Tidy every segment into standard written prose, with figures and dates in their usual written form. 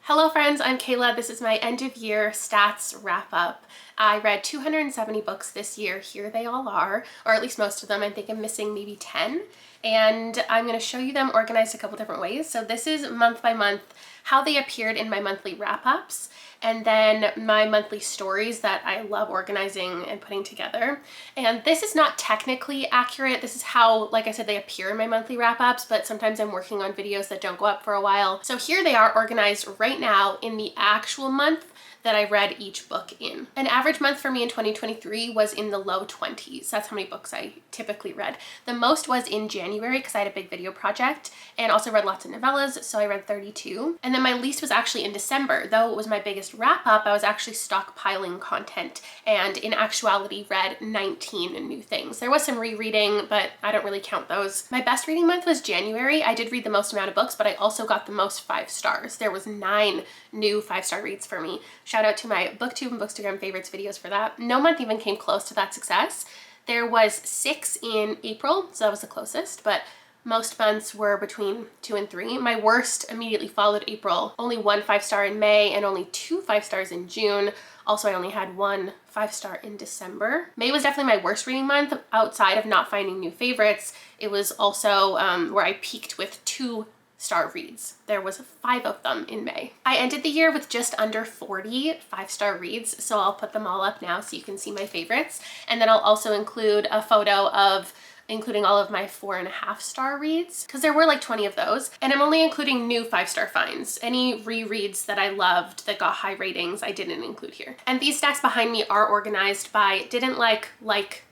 Hello friends, I'm Kayla. This is my end of year stats wrap up. I read 270 books this year. Here they all are, or at least most of them. I think I'm missing maybe 10. And I'm going to show you them organized a couple different ways. So this is month by month, how they appeared in my monthly wrap-ups, and then my monthly stories that I love organizing and putting together. And this is not technically accurate. This is how, like I said, they appear in my monthly wrap-ups, but sometimes I'm working on videos that don't go up for a while. So here they are organized right now in the actual month that I read each book in. An average month for me in 2023 was in the low 20s. That's how many books I typically read. The most was in January because I had a big video project and also read lots of novellas, so I read 32. And then my least was actually in December. Though it was my biggest wrap up, I was actually stockpiling content and in actuality read 19 new things. There was some rereading, but I don't really count those. My best reading month was January. I did read the most amount of books, but I also got the most 5 stars. There was 9 new 5-star reads for me. Shout out to my BookTube and Bookstagram favorites videos for that. No month even came close to that success. There was 6 in April, so that was the closest, but most months were between 2 and 3. My worst immediately followed April. Only 1 5-star in May and only 2 5-stars in June. Also, I only had 1 5-star in December. May was definitely my worst reading month outside of not finding new favorites. It was also where I peaked with 2-star reads. There was 5 of them in May. I ended the year with just under 40 5-star reads, so I'll put them all up now so you can see my favorites. And then I'll also include a photo of including all of my 4.5-star reads, because there were like 20 of those. And I'm only including new 5-star finds. Any rereads that I loved that got high ratings, I didn't include here. And these stacks behind me are organized by didn't like,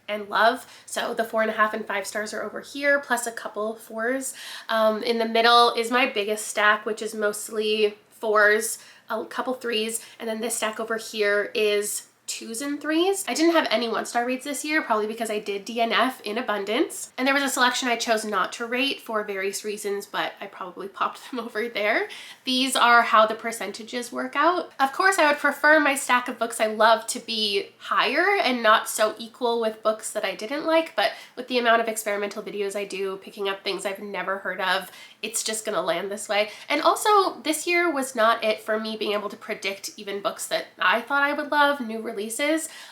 and love. So the 4.5 and 5 stars are over here, plus a couple 4s. In the middle is my biggest stack, which is mostly 4s, a couple 3s, and then this stack over here is 2s and 3s. I didn't have any 1-star reads this year, probably because I did DNF in abundance. And there was a selection I chose not to rate for various reasons, but I probably popped them over there. These are how the percentages work out. Of course, I would prefer my stack of books I love to be higher and not so equal with books that I didn't like, but with the amount of experimental videos I do, picking up things I've never heard of, it's just gonna land this way. And also, this year was not it for me being able to predict even books that I thought I would love, new releases.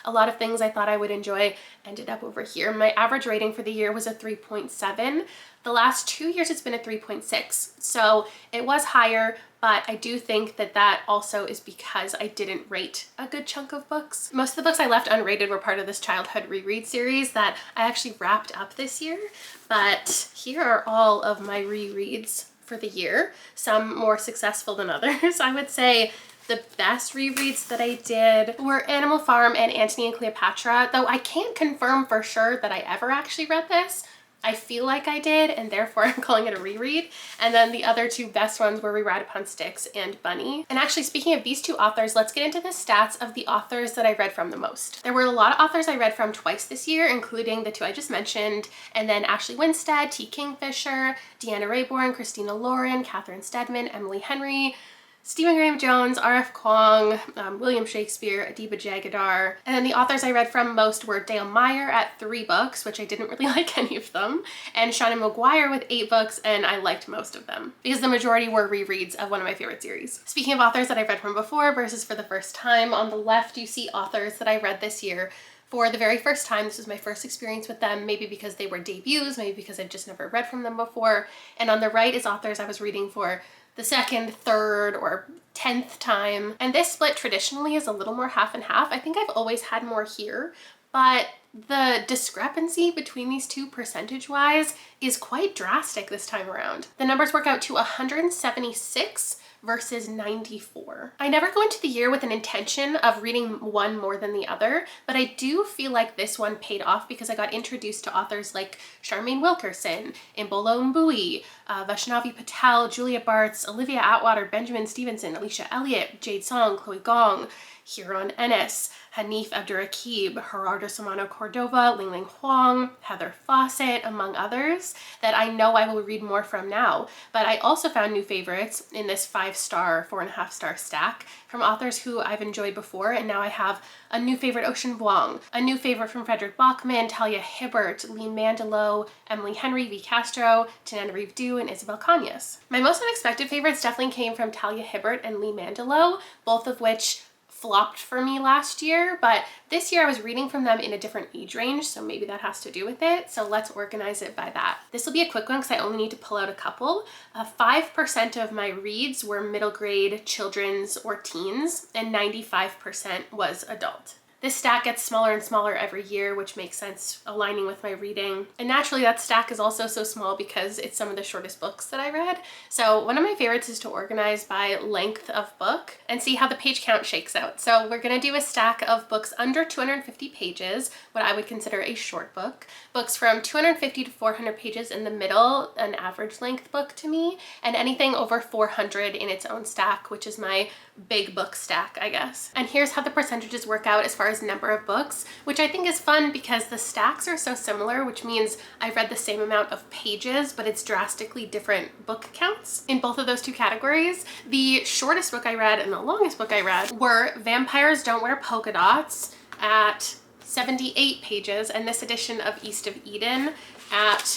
A lot of things I thought I would enjoy ended up over here. My average rating for the year was a 3.7. The last 2 years it's been a 3.6. So it was higher, but I do think that that also is because I didn't rate a good chunk of books. Most of the books I left unrated were part of this childhood reread series that I actually wrapped up this year. But here are all of my rereads for the year, some more successful than others. I would say the best rereads that I did were Animal Farm and Antony and Cleopatra, though I can't confirm for sure that I ever actually read this. I feel like I did, and therefore I'm calling it a reread. And then the other 2 best ones were We Ride Upon Sticks and Bunny. And actually, speaking of these 2 authors, let's get into the stats of the authors that I read from the most. There were a lot of authors I read from twice this year, including the 2 I just mentioned, and then Ashley Winstead, T. Kingfisher, Deanna Raybourn, Christina Lauren, Catherine Steadman, Emily Henry, Stephen Graham Jones, R.F. Kuang, William Shakespeare, Adiba Jagadar. And then the authors I read from most were Dale Meyer at 3 books, which I didn't really like any of them, and Shannon Maguire with 8 books, and I liked most of them because the majority were rereads of one of my favorite series. Speaking of authors that I've read from before versus for the first time, on the left you see authors that I read this year for the very first time. This was my first experience with them, maybe because they were debuts, maybe because I've just never read from them before. And on the right is authors I was reading for the 2nd, 3rd, or 10th time. And this split traditionally is a little more half and half. I think I've always had more here, but the discrepancy between these 2 percentage-wise is quite drastic this time around. The numbers work out to 176 versus 94. I never go into the year with an intention of reading one more than the other, but I do feel like this one paid off because I got introduced to authors like Charmaine Wilkerson, Imbolo Mbui, Vaishnavi Patel, Julia Bartz, Olivia Atwater, Benjamin Stevenson, Alicia Elliott, Jade Song, Chloe Gong, Huron Ennis, Hanif Abdurraqib, Gerardo Samano Cordova, Ling Ling Huang, Heather Fawcett, among others. books that I know I will read more from now. But I also found new favorites in this 5-star, 4.5-star stack from authors who I've enjoyed before, and now I have a new favorite, Ocean Vuong, a new favorite from Frederick Bachman, Talia Hibbert, Lee Mandelot, Emily Henry, V. Castro, Tananarive Due, and Isabel Cañas. My most unexpected favorites definitely came from Talia Hibbert and Lee Mandelot, both of which flopped for me last year, but this year I was reading from them in a different age range, so maybe that has to do with it. So let's organize it by that. This will be a quick one because I only need to pull out a couple. 5% of my reads were middle grade, children's, or teens, and 95% was adult. This stack gets smaller and smaller every year, which makes sense aligning with my reading. And naturally that stack is also so small because it's some of the shortest books that I read. So one of my favorites is to organize by length of book and see how the page count shakes out. So we're gonna do a stack of books under 250 pages, what I would consider a short book. Books from 250 to 400 pages in the middle, an average length book to me, and anything over 400 in its own stack, which is my big book stack, I guess. And here's how the percentages work out as far as number of books, which I think is fun because the stacks are so similar, which means I've read the same amount of pages, but it's drastically different book counts in both of those two categories. The shortest book I read and the longest book I read were Vampires Don't Wear Polka Dots at 78 pages, and this edition of East of Eden at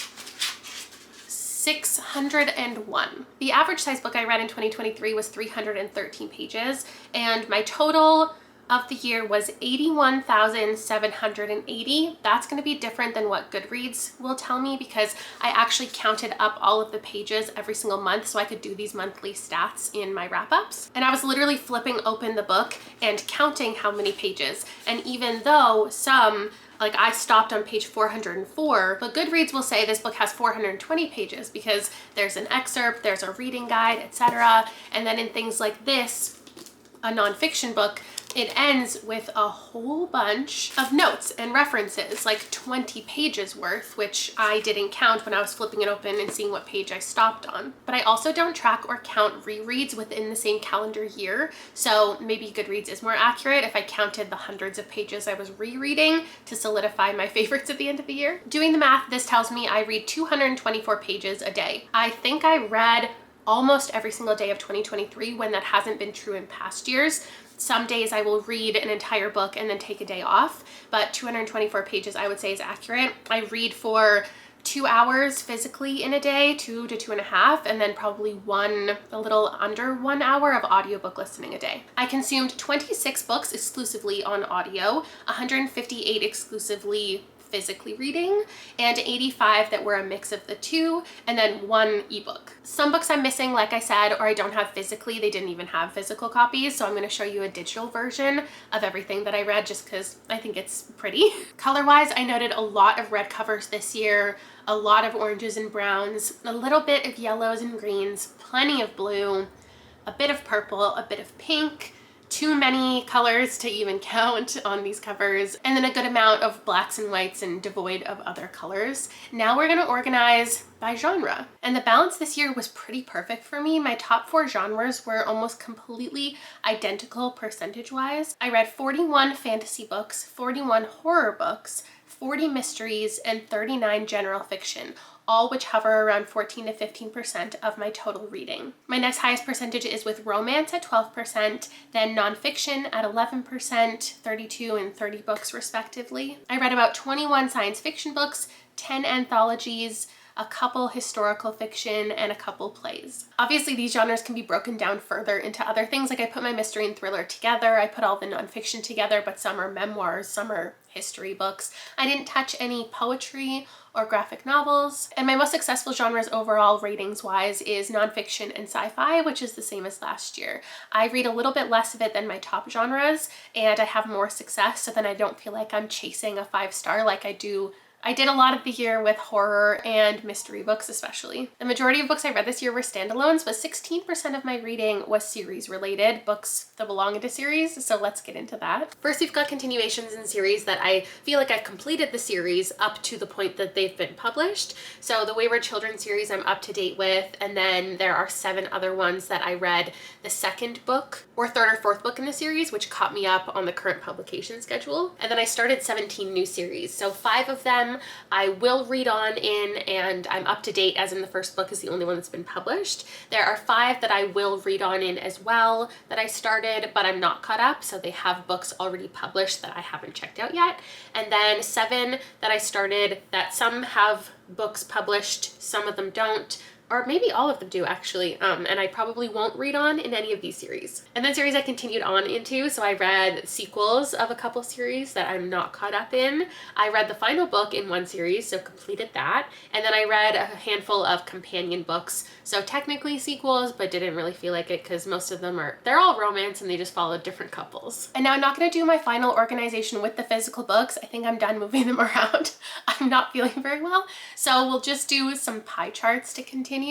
601. The average size book I read in 2023 was 313 pages, and my total of the year was 81,780. That's going to be different than what Goodreads will tell me because I actually counted up all of the pages every single month so I could do these monthly stats in my wrap-ups. And I was literally flipping open the book and counting how many pages. And even though some, like I stopped on page 404, but Goodreads will say this book has 420 pages because there's an excerpt, there's a reading guide, etc. And then in things like this, a nonfiction book, it ends with a whole bunch of notes and references, like 20 pages worth, which I didn't count when I was flipping it open and seeing what page I stopped on. But I also don't track or count rereads within the same calendar year, so maybe Goodreads is more accurate if I counted the hundreds of pages I was rereading to solidify my favorites at the end of the year. Doing the math, this tells me I read 224 pages a day. I think I read almost every single day of 2023 when that hasn't been true in past years. Some days I will read an entire book and then take a day off, but 224 pages I would say is accurate. I read for 2 hours physically in a day, 2 to 2.5, and then probably a little under 1 hour of audiobook listening a day. I consumed 26 books exclusively on audio, 158 exclusively physically reading, and 85 that were a mix of the two, and then 1 ebook. Some books I'm missing, like I said, or I don't have physically. They didn't even have physical copies, so I'm going to show you a digital version of everything that I read just because I think it's pretty. Color-wise, I noted a lot of red covers this year, a lot of oranges and browns, a little bit of yellows and greens, plenty of blue, a bit of purple, a bit of pink, too many colors to even count on these covers, and then a good amount of blacks and whites and devoid of other colors. Now we're gonna organize by genre. And the balance this year was pretty perfect for me. My top 4 genres were almost completely identical percentage-wise. I read 41 fantasy books, 41 horror books, 40 mysteries, and 39 general fiction, all which hover around 14 to 15% of my total reading. My next highest percentage is with romance at 12%, then nonfiction at 11%, 32 and 30 books respectively. I read about 21 science fiction books, 10 anthologies, a couple historical fiction, and a couple plays. Obviously, these genres can be broken down further into other things. Like I put my mystery and thriller together, I put all the nonfiction together, but some are memoirs, some are history books. I didn't touch any poetry or graphic novels. And my most successful genres overall ratings-wise is nonfiction and sci-fi, which is the same as last year. I read a little bit less of it than my top genres, and I have more success, so then I don't feel like I'm chasing a 5-star like I did a lot of the year with horror and mystery books especially. The majority of books I read this year were standalones, but 16% of my reading was series related, books that belong into series, so let's get into that. First, we've got continuations in series that I feel like I've completed the series up to the point that they've been published. So the Wayward Children series I'm up to date with, and then there are 7 other ones that I read the second book or third or fourth book in the series, which caught me up on the current publication schedule. And then I started 17 new series. So 5 of them them. I will read on in, and I'm up to date, as in the first book is the only one that's been published. There are 5 that I will read on in as well that I started, but I'm not caught up, so they have books already published that I haven't checked out yet. And then 7 that I started that some have books published, some of them don't, or maybe all of them do actually, and I probably won't read on in any of these series. And then series I continued on into, so I read sequels of a couple series that I'm not caught up in. I read the final book in one series, so completed that. And then I read a handful of companion books, so technically sequels, but didn't really feel like it because most of them they're all romance and they just follow different couples. And now I'm not gonna do my final organization with the physical books. I think I'm done moving them around. I'm not feeling very well, so we'll just do some pie charts to continue.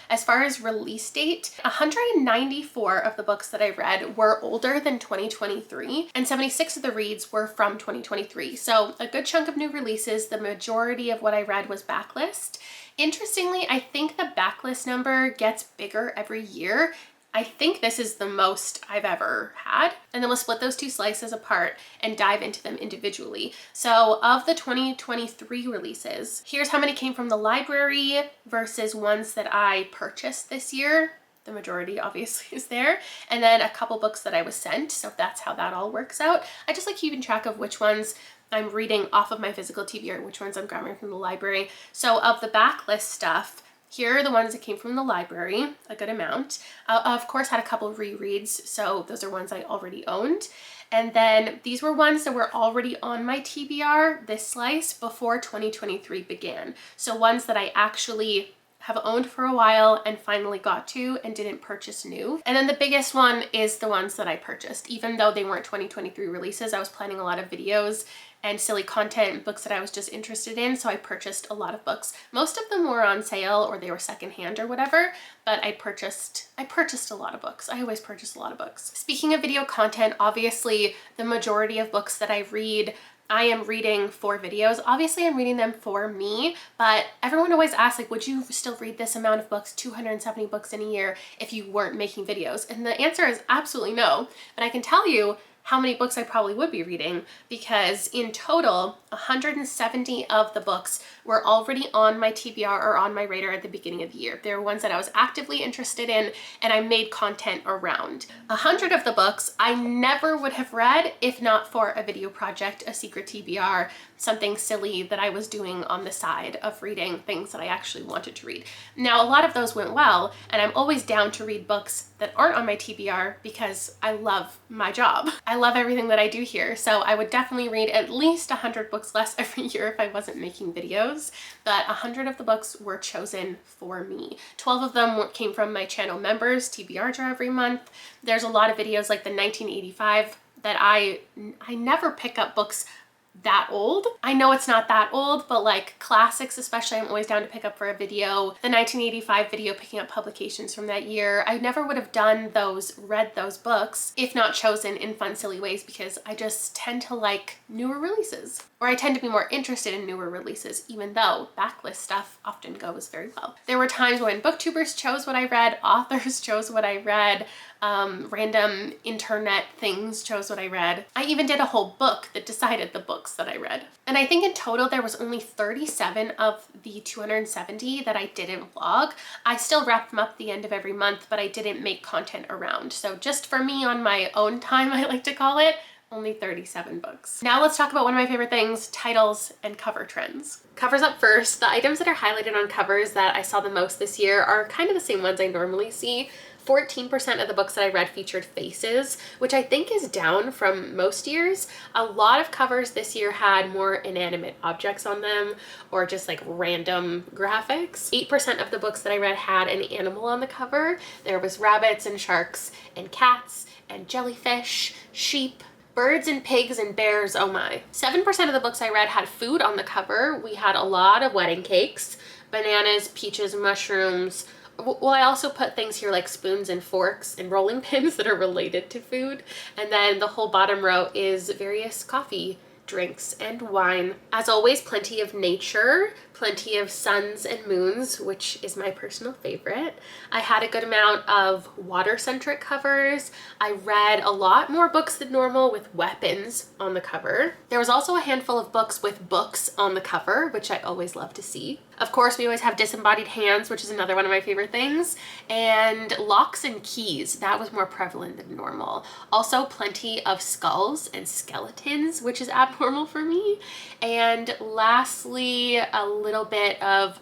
As far as release date, 194 of the books that I read were older than 2023, and 76 of the reads were from 2023. So a good chunk of new releases. The majority of what I read was backlist. Interestingly, I think the backlist number gets bigger every year. I think this is the most I've ever had. And then we'll split those 2 slices apart and dive into them individually. So of the 2023 releases, here's how many came from the library versus ones that I purchased this year. The majority obviously is there. And then a couple books that I was sent. So that's how that all works out. I just like keeping track of which ones I'm reading off of my physical TBR, which ones I'm grabbing from the library. So of the backlist stuff, here are the ones that came from the library, a good amount. Of course, had a couple of rereads, so those are ones I already owned. And then these were ones that were already on my TBR, this slice, before 2023 began. So ones that I actually have owned for a while and finally got to and didn't purchase new. And then the biggest one is the ones that I purchased. Even though they weren't 2023 releases, I was planning a lot of videos and silly content, books that I was just interested in, so I purchased a lot of books. Most of them were on sale or they were secondhand or whatever, but I purchased a lot of books. I always purchase a lot of books. Speaking of video content, obviously the majority of books that I read, I am reading for videos. Obviously I'm reading them for me, but everyone always asks, like, would you still read this amount of books, 270 books in a year, if you weren't making videos? And the answer is absolutely no. But I can tell you how many books I probably would be reading, because in total, 170 of the books were already on my TBR or on my radar at the beginning of the year. They were ones that I was actively interested in and I made content around. 100 of the books I never would have read if not for a video project, a secret TBR, something silly that I was doing on the side of reading things that I actually wanted to read. Now, a lot of those went well, and I'm always down to read books that aren't on my TBR because I love my job. I love everything that I do here, so I would definitely read at least 100 books less every year if I wasn't making videos, but 100 of the books were chosen for me. 12 of them came from my channel members, TBR draw every month. There's a lot of videos like the 1985 that I never pick up books that old. I know it's not that old, but like classics especially, I'm always down to pick up for a video. The 1985 video, picking up publications from that year. I never would have read those books if not chosen in fun, silly ways, because I just tend to like newer releases, or I tend to be more interested in newer releases, even though backlist stuff often goes very well. There were times when booktubers chose what I read, authors chose what I read, random internet things chose what I read. I even did a whole book that decided the books that I read. And I think in total there was only 37 of the 270 that I didn't vlog. I still wrap them up at the end of every month, but I didn't make content around. So just for me on my own time, I like to call it, only 37 books. Now let's talk about one of my favorite things, titles and cover trends. Covers up first. The items that are highlighted on covers that I saw the most this year are kind of the same ones I normally see. 14% of the books that I read featured faces, which I think is down from most years. A lot of covers this year had more inanimate objects on them or just like random graphics. 8% of the books that I read had an animal on the cover. There was rabbits and sharks and cats and jellyfish, sheep, birds and pigs and bears, oh my. 7% of the books I read had food on the cover. We had a lot of wedding cakes, bananas, peaches, mushrooms. Well, I also put things here like spoons and forks and rolling pins that are related to food. And then the whole bottom row is various coffee, drinks, and wine. As always, plenty of nature, plenty of suns and moons, which is my personal favorite. I had a good amount of water-centric covers. I read a lot more books than normal with weapons on the cover. There was also a handful of books with books on the cover, which I always love to see. Of course, we always have disembodied hands, which is another one of my favorite things, and locks and keys. That was more prevalent than normal. Also, plenty of skulls and skeletons, which is abnormal for me. And lastly, a little bit of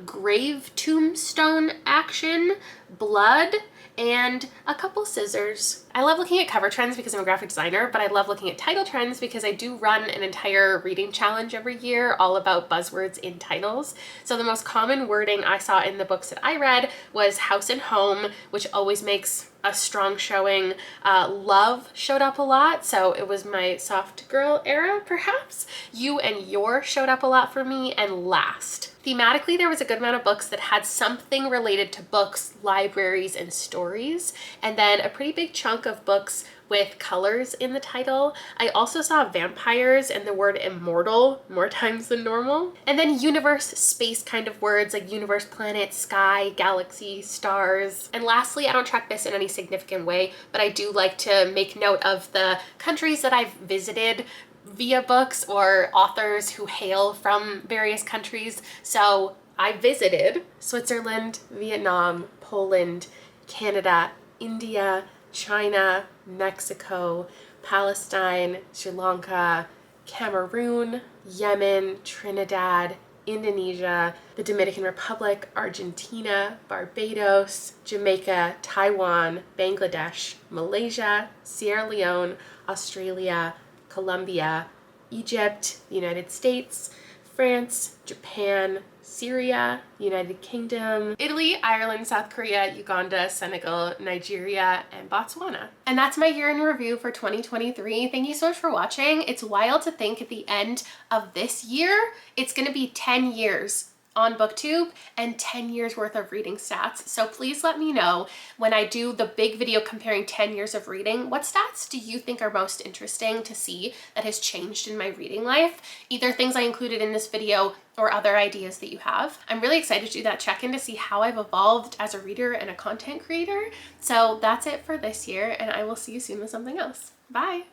grave tombstone action, blood, and a couple scissors. I love looking at cover trends because I'm a graphic designer, but I love looking at title trends because I do run an entire reading challenge every year all about buzzwords in titles. So the most common wording I saw in the books that I read was house and home, which always makes a strong showing. Love showed up a lot, so it was my soft girl era, perhaps. You and your showed up a lot for me, and last. Thematically, there was a good amount of books that had something related to books, libraries, and stories, and then a pretty big chunk of books with colors in the title. I also saw vampires and the word immortal more times than normal. And then universe, space kind of words like universe, planet, sky, galaxy, stars. And lastly, I don't track this in any significant way, but I do like to make note of the countries that I've visited via books or authors who hail from various countries. So I visited Switzerland, Vietnam, Poland, Canada, India, China, Mexico, Palestine, Sri Lanka, Cameroon, Yemen, Trinidad, Indonesia, the Dominican Republic, Argentina, Barbados, Jamaica, Taiwan, Bangladesh, Malaysia, Sierra Leone, Australia, Colombia, Egypt, the United States, France, Japan, Syria, United Kingdom, Italy, Ireland, South Korea, Uganda, Senegal, Nigeria, and Botswana. And that's my year in review for 2023. Thank you so much for watching. It's wild to think at the end of this year, it's gonna be 10 years on BookTube and 10 years worth of reading stats. So please let me know when I do the big video comparing 10 years of reading, what stats do you think are most interesting to see that has changed in my reading life? Either things I included in this video or other ideas that you have. I'm really excited to do that check-in to see how I've evolved as a reader and a content creator. So that's it for this year, and I will see you soon with something else. Bye.